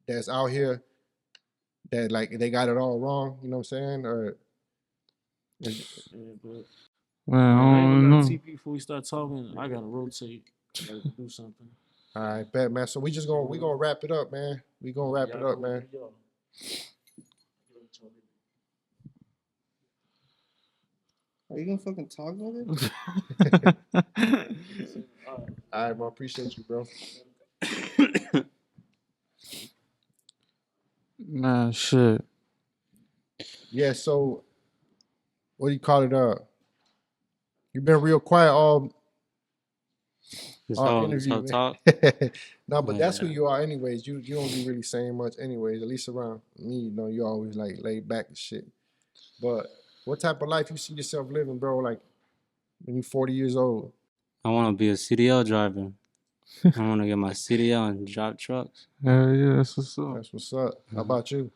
S2: that's out here that like they got it all wrong, you know what I'm saying? Or
S4: man, I don't know.
S6: TP before we start talking, I gotta rotate. I gotta do something.
S2: All right, bet, man. So we gonna wrap it up, man. We gonna wrap it up, man.
S5: Are you gonna fucking talk about it?
S2: All right, bro. Appreciate you, bro.
S4: Man, shit.
S2: Yeah, so what do you call it? You've been real quiet all interview,
S3: talk.
S2: No, but that's who you are anyways. You don't be really saying much anyways, at least around me, you know, you always like laid back and shit. But what type of life you see yourself living, bro, like when you're 40 years old?
S3: I want to be a CDL driver. I want to get my CDL and drive trucks.
S4: Hell yeah, that's what's up.
S2: That's what's up. How about you?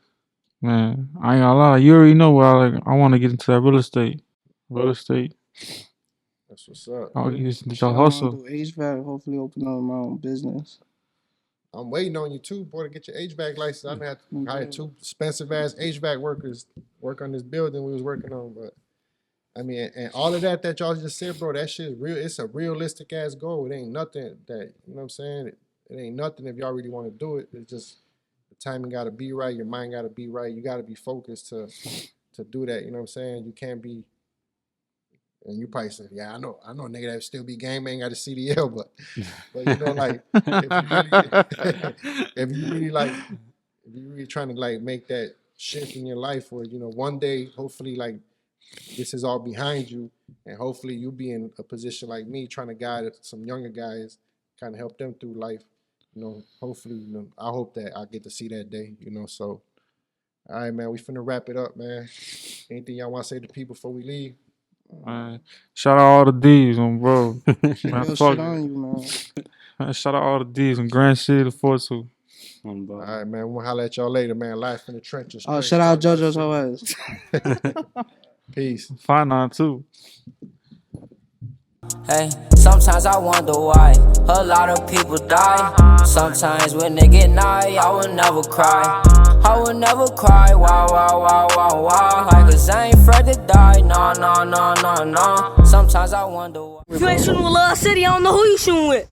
S4: Man, I ain't gonna lie. You already know where I want to get into that real estate.
S2: That's what's up.
S4: I'll get into
S5: I
S4: your
S5: want
S4: hustle.
S5: to do HVAC, hopefully open up my own business.
S2: I'm waiting on you too, boy, to get your HVAC license. I've had to hire 2 expensive ass HVAC workers work on this building we was working on. But I mean, and all of that y'all just said, bro, that shit is real. It's a realistic ass goal. It ain't nothing that, you know what I'm saying? It ain't nothing if y'all really want to do it. It's just the timing got to be right. Your mind got to be right. You got to be focused to do that. You know what I'm saying? You can't be. And you probably say, yeah, I know a nigga that still be game ain't got a CDL, but you know, like if you really trying to like make that shift in your life where, you know, one day, hopefully, like, this is all behind you, and hopefully you'll be in a position like me trying to guide some younger guys, kind of help them through life. You know, hopefully, you know, I hope that I get to see that day, you know. So, all right, man, we finna wrap it up, man. Anything y'all want to say to people before we leave?
S4: Shout out all the D's, bro.
S5: Keep
S4: Man,
S5: your
S4: fuck
S5: shit
S4: it.
S5: on you, man.
S4: Man, shout out all the D's in Grand City to 4-2.
S2: All right, man, we'll holler at y'all later, man. Live from the trenches.
S5: Oh,
S2: Trench
S5: shout out
S2: Talk.
S5: JoJo's whole ass.
S2: Peace.
S4: 5-9 too.
S1: Hey, sometimes I wonder why a lot of people die. Sometimes when they get nigh, I will never cry. I will never cry, wow, wow, wow, wow, wow. Like, cause I ain't afraid to die, no, no, no, no, no. Sometimes I wonder why.
S7: If you ain't shooting with Love City, I don't know who you shooting with.